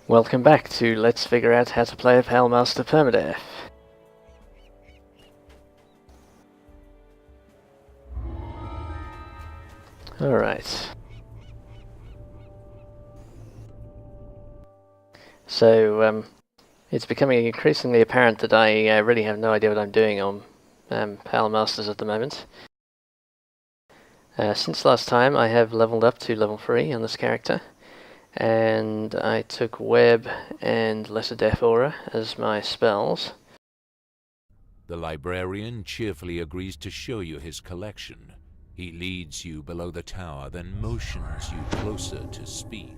Welcome back to Let's Figure Out How to Play a Master Permadeath. Alright. So, it's becoming increasingly apparent that I really have no idea what I'm doing on Pal Masters at the moment. Since last time, I have leveled up to level 3 on this character, and I took Web and Lesser Death Aura as my spells. The librarian cheerfully agrees to show you his collection. He leads you below the tower, then motions you closer to speak.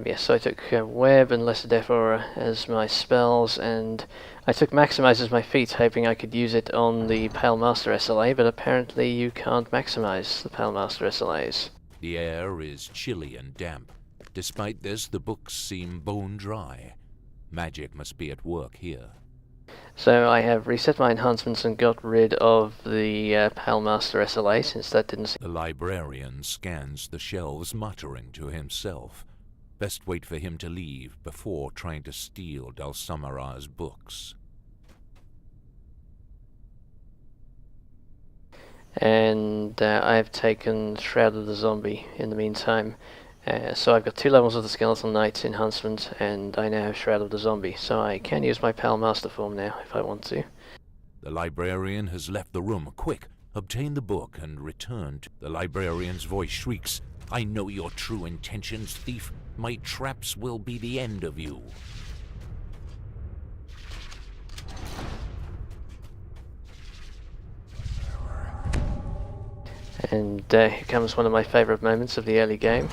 Yes, so I took Web and Lesser Death Aura as my spells, and I took Maximize as my feat, hoping I could use it on the Pale Master SLA, but apparently you can't maximize the Pale Master SLAs. The air is chilly and damp. Despite this, the books seem bone dry. Magic must be at work here. So I have reset my enhancements and got rid of the Pale Master SLA, since that didn't seem... The librarian scans the shelves, muttering to himself. Best wait for him to leave before trying to steal Dalsamara's books. And I've taken Shroud of the Zombie in the meantime. So I've got 2 levels of the Skeletal Knight enhancement, and I now have Shroud of the Zombie, so I can use my Pale Master form now if I want to. The librarian has left the room. Quick, obtain the book and return to... The librarian's voice shrieks, "I know your true intentions, thief. My traps will be the end of you." And here comes one of my favourite moments of the early game.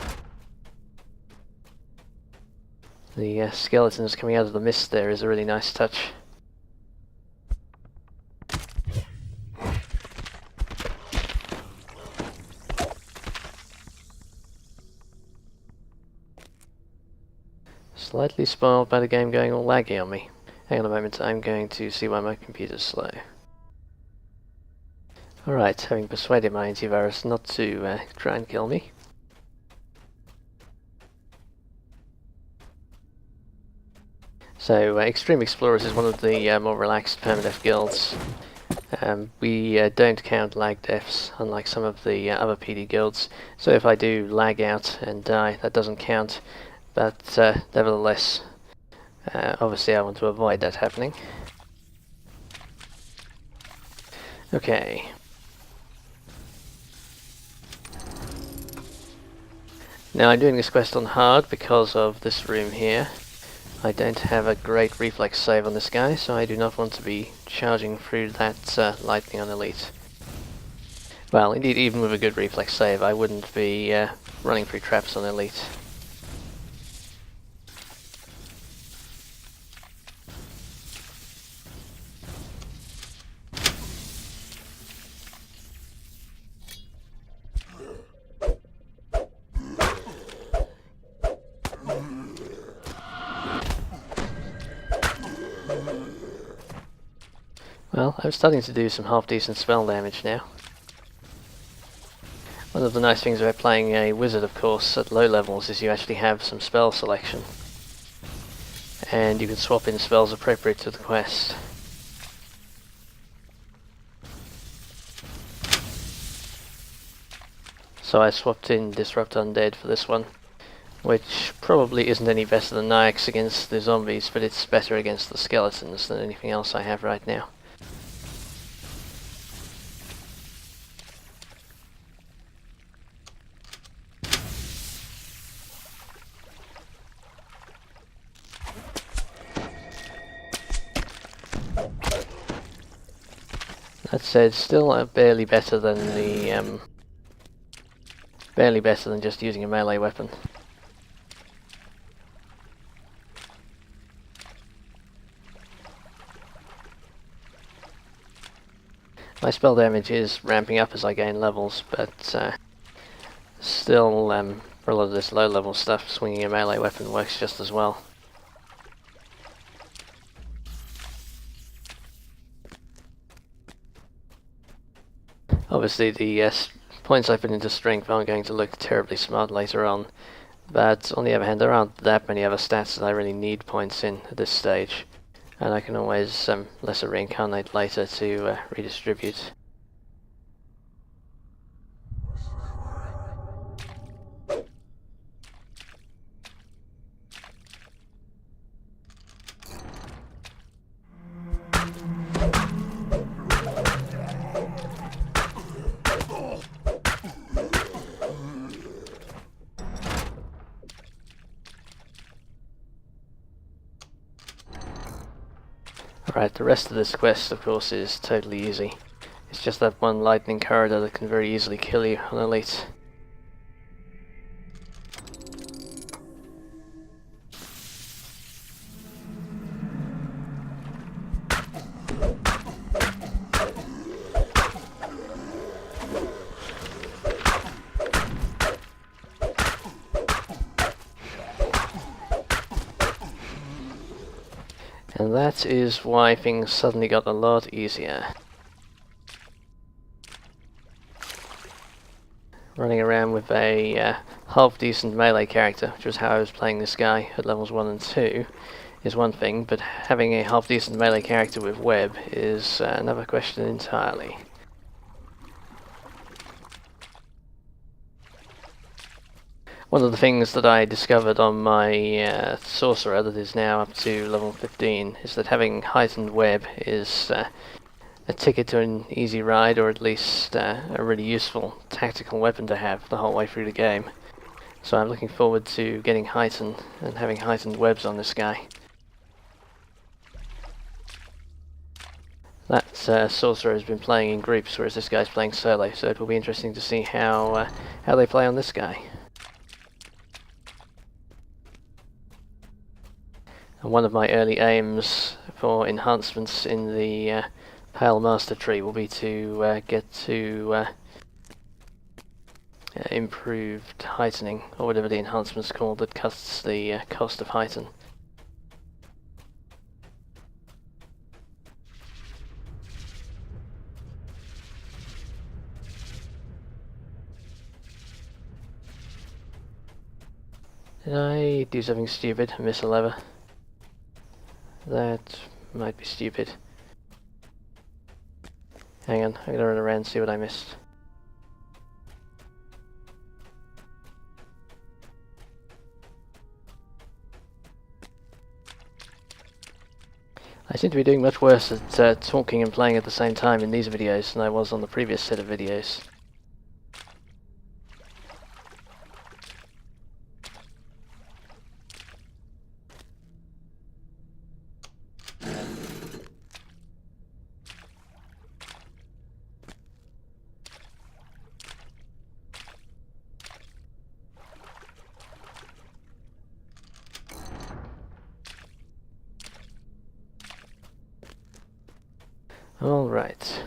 The skeletons coming out of the mist there is a really nice touch. Slightly spoiled by the game going all laggy on me. Hang on a moment, I'm going to see why my computer's slow. Alright, having persuaded my antivirus not to try and kill me. So, Extreme Explorers is one of the more relaxed permadeath guilds. We don't count lag deaths, unlike some of the other PD guilds. So if I do lag out and die, that doesn't count. But nevertheless, obviously I want to avoid that happening. Okay. Now I'm doing this quest on hard because of this room here. I don't have a great reflex save on this guy, so I do not want to be charging through that lightning on elite. Well, indeed, even with a good reflex save, I wouldn't be running through traps on elite. Well, I'm starting to do some half-decent spell damage now. One of the nice things about playing a wizard, of course, at low levels is you actually have some spell selection. And you can swap in spells appropriate to the quest. So I swapped in Disrupt Undead for this one, which probably isn't any better than Nyx against the zombies, but it's better against the skeletons than anything else I have right now. That said, still barely better than the barely better than just using a melee weapon. My spell damage is ramping up as I gain levels, but still, for a lot of this low level stuff, swinging a melee weapon works just as well. Obviously the points I put into strength aren't going to look terribly smart later on, but on the other hand there aren't that many other stats that I really need points in at this stage, and I can always lesser reincarnate later to redistribute. Right, the rest of this quest, of course, is totally easy. It's just that one lightning corridor that can very easily kill you on Elite. And that is why things suddenly got a lot easier. Running around with a half-decent melee character, which was how I was playing this guy at levels 1 and 2, is one thing, but having a half-decent melee character with web is another question entirely. One of the things that I discovered on my sorcerer that is now up to level 15 is that having heightened web is a ticket to an easy ride, or at least a really useful tactical weapon to have the whole way through the game. So I'm looking forward to getting heightened and having heightened webs on this guy. That sorcerer has been playing in groups, whereas this guy's playing solo, so it will be interesting to see how they play on this guy. And one of my early aims for enhancements in the Pale Master tree will be to get to improved heightening, or whatever the enhancement's called that cuts the cost of heighten. Did I do something stupid and miss a lever? That might be stupid. Hang on, I'm gonna run around and see what I missed. I seem to be doing much worse at talking and playing at the same time in these videos than I was on the previous set of videos. Alright.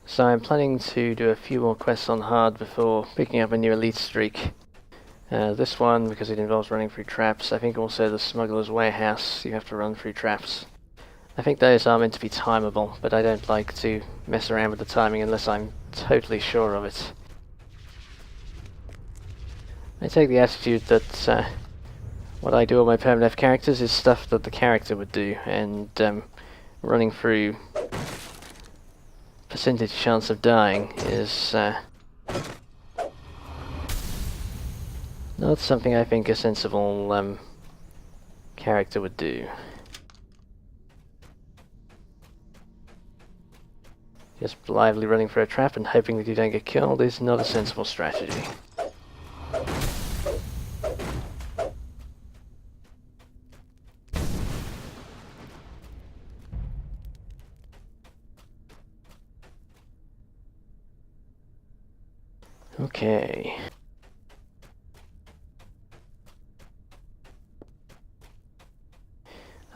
So I'm planning to do a few more quests on hard before picking up a new elite streak. This one, because it involves running through traps. I think also the Smuggler's Warehouse, you have to run through traps. I think those are meant to be timeable, but I don't like to mess around with the timing unless I'm totally sure of it. I take the attitude that what I do on my Permadeath characters is stuff that the character would do, and running through percentage chance of dying is not something I think a sensible character would do. Just blithely running for a trap and hoping that you don't get killed is not a sensible strategy. Okay.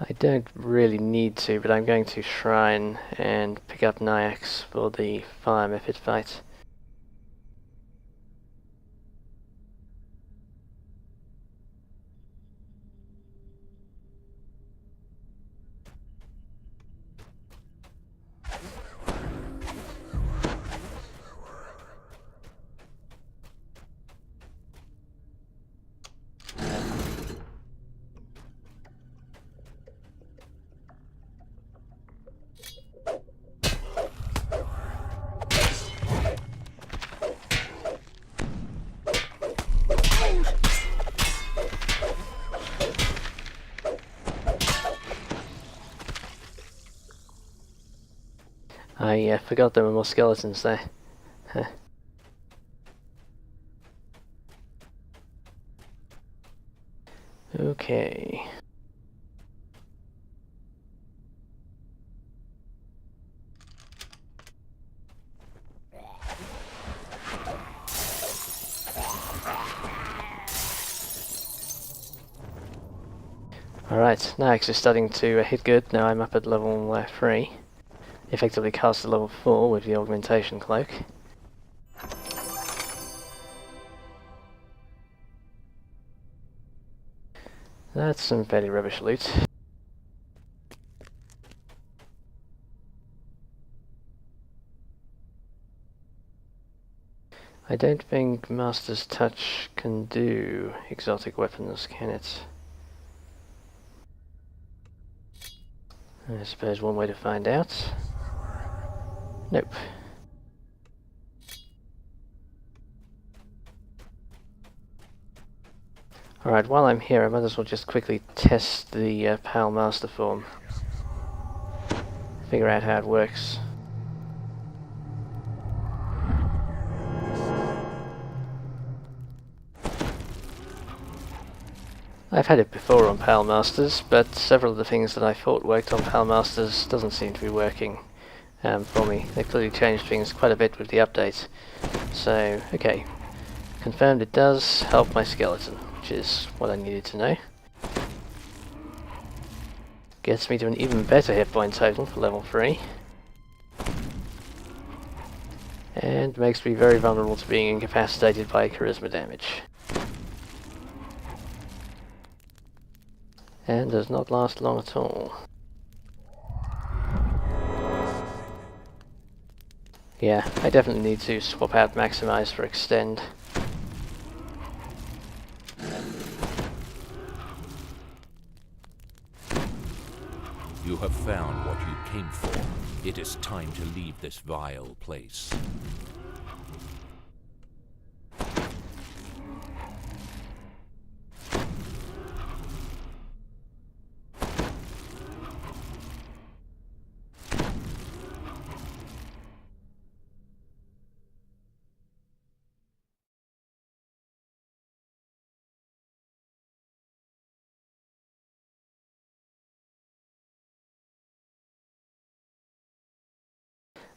I don't really need to, but I'm going to Shrine and pick up Nyax for the fire method fight. I forgot there were more skeletons there. Huh. Okay. Alright, now actually starting to hit good. Now I'm up at level 3. Effectively cast to level 4 with the augmentation cloak. That's some fairly rubbish loot. I don't think Master's Touch can do exotic weapons, can it? I suppose one way to find out. Nope. Alright, while I'm here I might as well just quickly test the PAL Master form. Figure out how it works. I've had it before on PAL Masters, but several of the things that I thought worked on PAL Masters doesn't seem to be working for me. They clearly changed things quite a bit with the update. So, okay. Confirmed it does help my skeleton, which is what I needed to know. Gets me to an even better hit point total for level 3. And makes me very vulnerable to being incapacitated by charisma damage. And does not last long at all. Yeah, I definitely need to swap out Maximize for Extend. You have found what you came for. It is time to leave this vile place.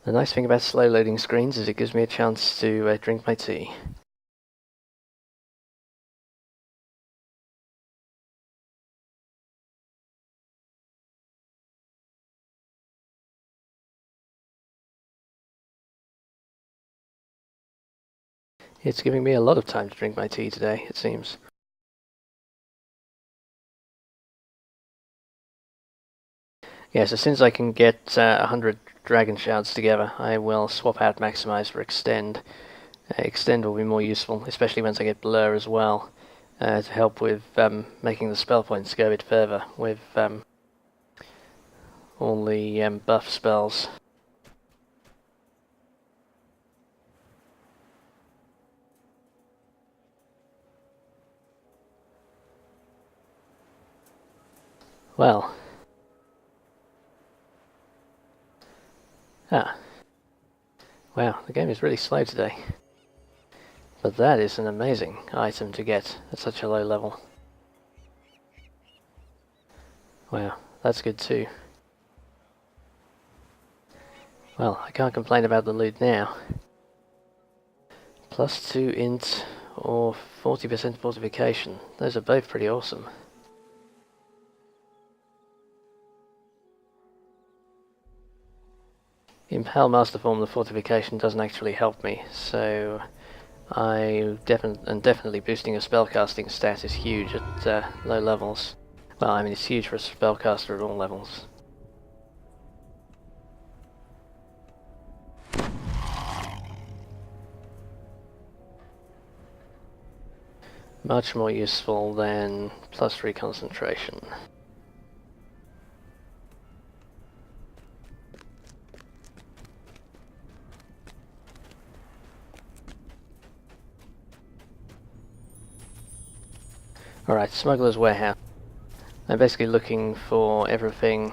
The nice thing about slow loading screens is it gives me a chance to drink my tea. It's giving me a lot of time to drink my tea today, it seems. Yes, as soon as I can get 100 dragon shards together, I will swap out Maximize for Extend. Extend will be more useful, especially once I get Blur as well, to help with making the spell points go a bit further with all the buff spells. Well. Wow, the game is really slow today. But that is an amazing item to get at such a low level. Wow, that's good too. Well, I can't complain about the loot now. +2 int or 40% fortification. Those are both pretty awesome. In PAL Master Form, the fortification doesn't actually help me, so definitely boosting a spellcasting stat is huge at low levels. Well, I mean, it's huge for a spellcaster at all levels. Much more useful than +3 concentration. Alright, Smuggler's Warehouse. I'm basically looking for everything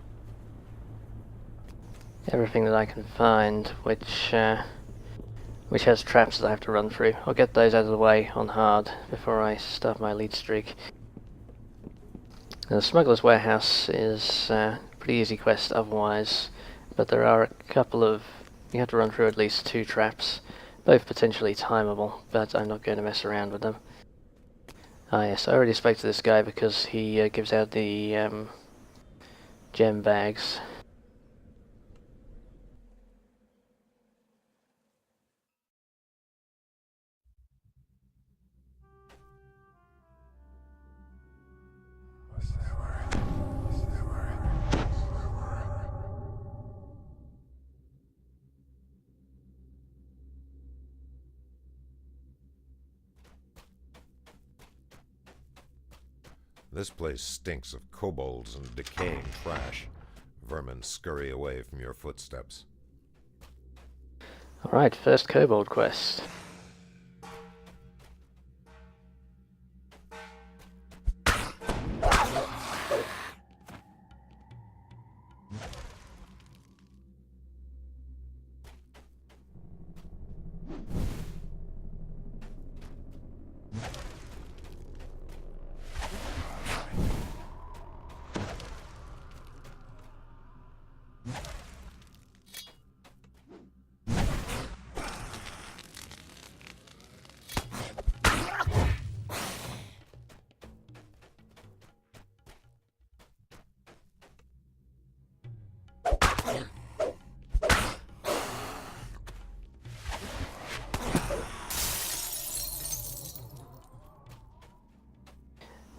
everything that I can find, which has traps that I have to run through. I'll get those out of the way on hard before I start my lead streak. The Smuggler's Warehouse is a pretty easy quest otherwise, but there are a couple of... you have to run through at least 2 traps, both potentially timeable, but I'm not going to mess around with them. Ah yes, I already spoke to this guy because he gives out the gem bags. This place stinks of kobolds and decaying trash. Vermin scurry away from your footsteps. Alright, first kobold quest.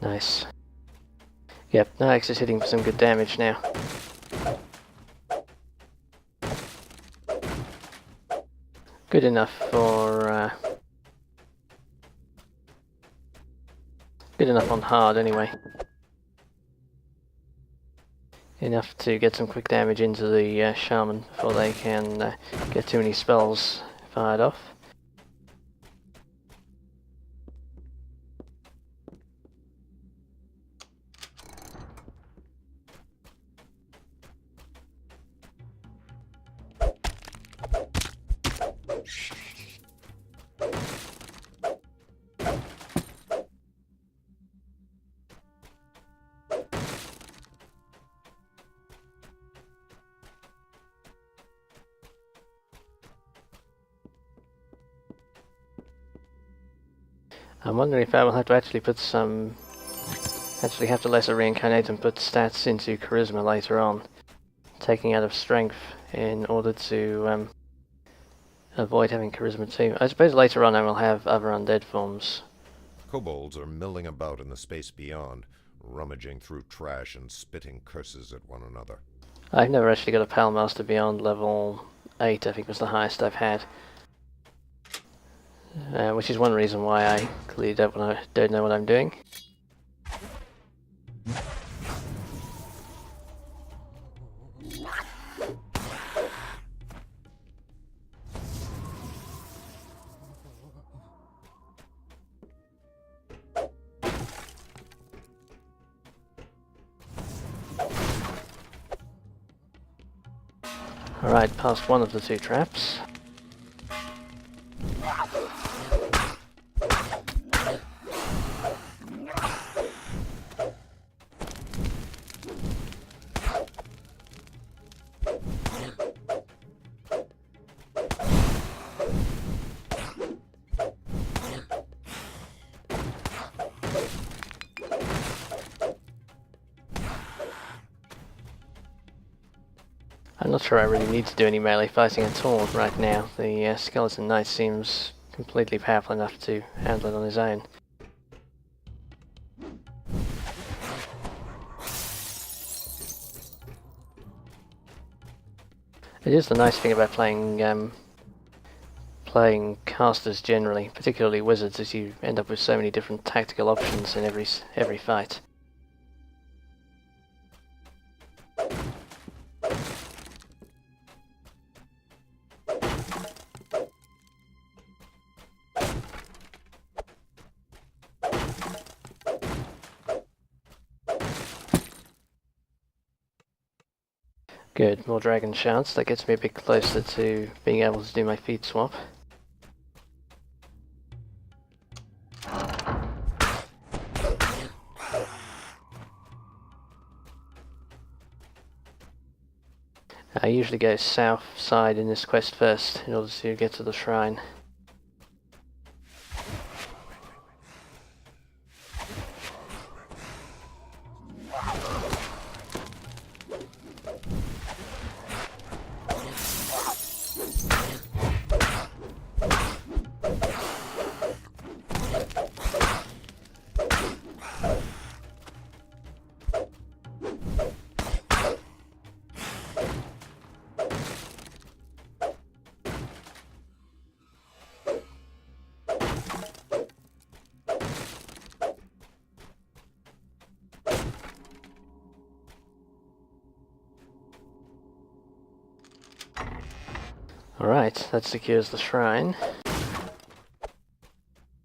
Nice. Yep, Nyx is hitting for some good damage now. Good enough for... good enough on hard anyway. Enough to get some quick damage into the shaman before they can get too many spells fired off. I'm wondering if I will have to actually put some... actually have to lesser reincarnate and put stats into charisma later on, taking out of strength in order to avoid having charisma too. I suppose later on I will have other undead forms. Kobolds are milling about in the space beyond, rummaging through trash and spitting curses at one another. I've never actually got a Pal Master beyond level 8, I think was the highest I've had. Which is one reason why I clearly don't know what I'm doing. Alright, past one of the 2 traps. I'm not sure I really need to do any melee fighting at all right now. The Skeleton Knight seems completely powerful enough to handle it on his own. It is the nice thing about playing casters generally, particularly wizards, is you end up with so many different tactical options in every fight. Good, more dragon shouts. That gets me a bit closer to being able to do my feet swap. I usually go south side in this quest first in order to get to the shrine. Alright, that secures the shrine.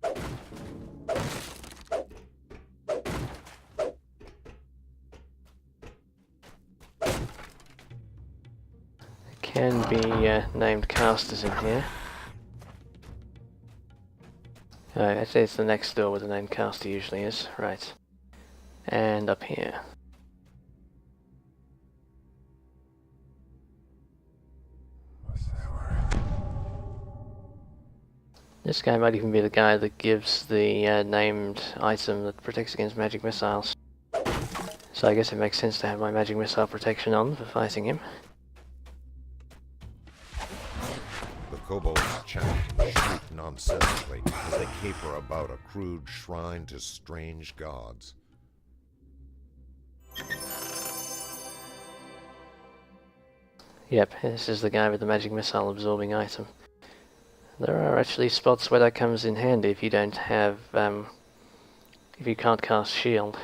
There can be named casters in here. Oh, actually it's the next door where the named caster usually is. Right. And up here. This guy might even be the guy that gives the named item that protects against magic missiles. So I guess it makes sense to have my magic missile protection on for fighting him. The kobolds chant and shriek nonsensically as they caper about a crude shrine to strange gods. Yep, this is the guy with the magic missile absorbing item. There are actually spots where that comes in handy if you don't have, if you can't cast shield.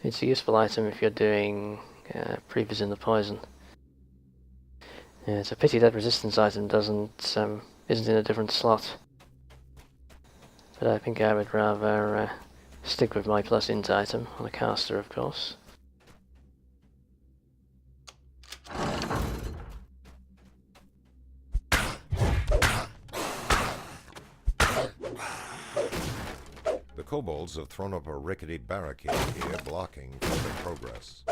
It's a useful item if you're doing Preepers in the Poison. Yeah, it's a pity that resistance item isn't in a different slot. But I think I would rather stick with my plus int item on a caster, of course. The kobolds have thrown up a rickety barricade here, blocking further progress.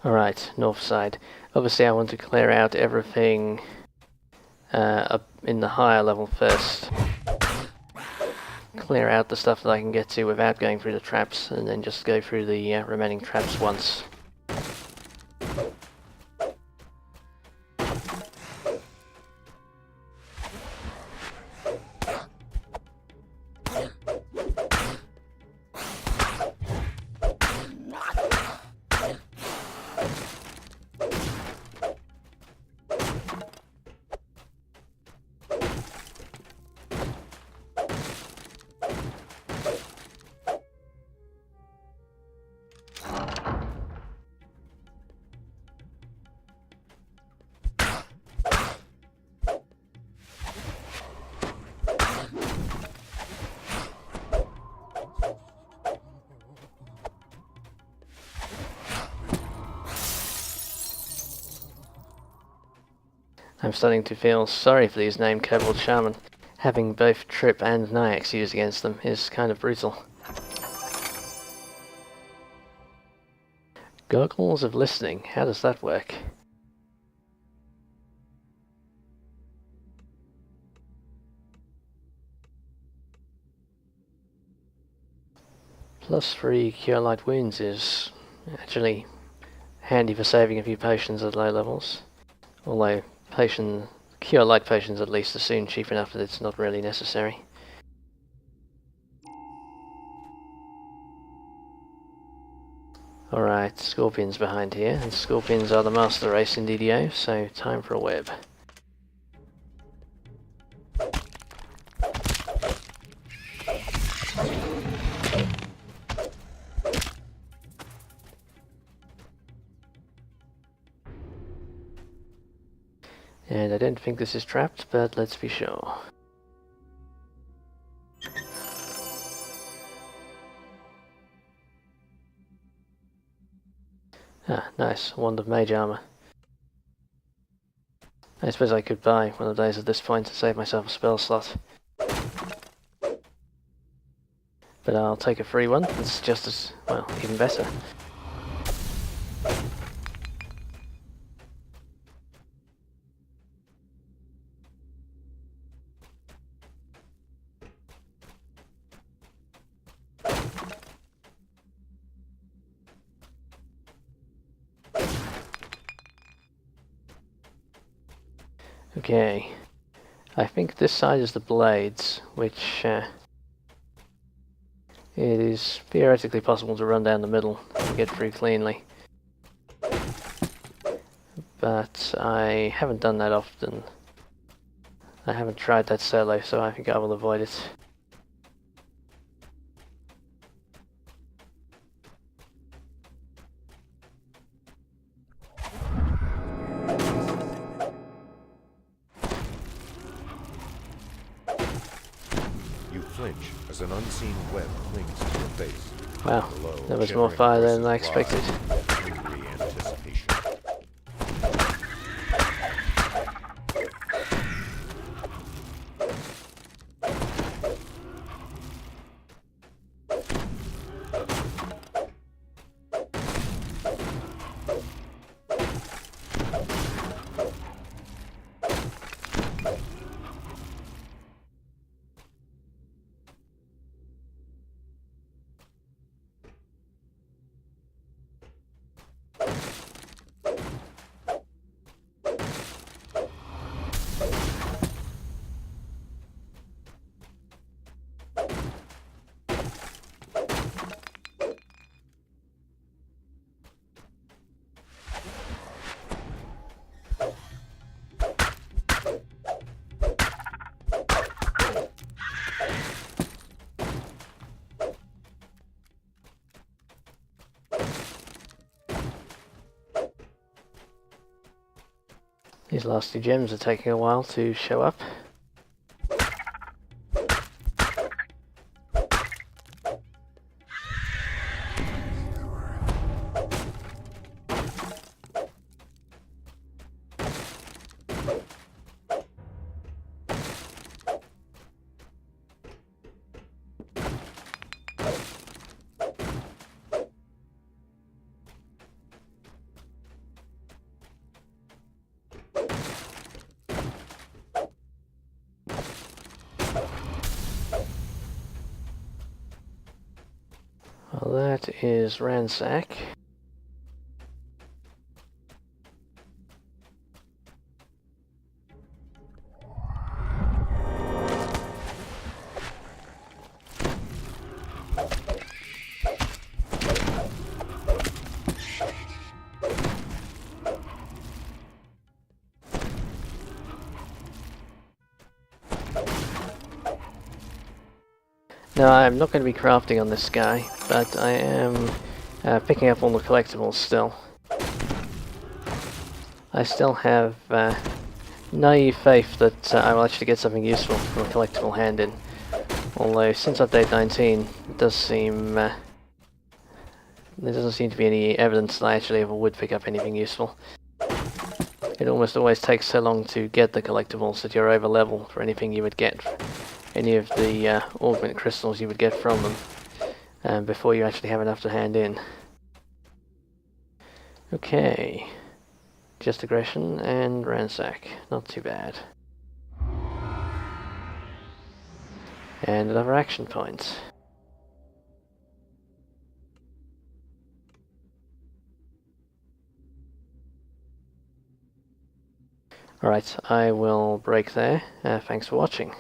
Alright, north side. Obviously I want to clear out everything up in the higher level first. Clear out the stuff that I can get to without going through the traps, and then just go through the remaining traps once. I'm starting to feel sorry for these named Kobold Shaman. Having both Trip and Nyax used against them is kind of brutal. Goggles of Listening, how does that work? +3 Cure Light Wounds is actually handy for saving a few potions at low levels. Although Cure Light potions at least are soon cheap enough that it's not really necessary. Alright, Scorpions behind here, and Scorpions are the master race in DDO, so time for a web. And I don't think this is trapped, but let's be sure. Ah, nice. Wand of Mage Armor. I suppose I could buy one of those at this point to save myself a spell slot. But I'll take a free one. It's just as, well, even better. Okay, I think this side is the blades, which it is theoretically possible to run down the middle and get through cleanly. But I haven't done that often. I haven't tried that solo, so I think I will avoid it. Flinch as an unseen web clings to your face. Wow, Below, there was more fire than I expected. Angry anticipation. These last two gems are taking a while to show up. Well, that is ransack. No, I'm not going to be crafting on this guy, but I am picking up all the collectibles still. I still have naive faith that I will actually get something useful from a collectible hand-in. Although, since update 19, it does seem... there doesn't seem to be any evidence that I actually ever would pick up anything useful. It almost always takes so long to get the collectibles that you're over level for anything you would get. Any of the augment crystals you would get from them before you actually have enough to hand in. Okay, just aggression and ransack, not too bad. And another action point. Alright, I will break there. Thanks for watching.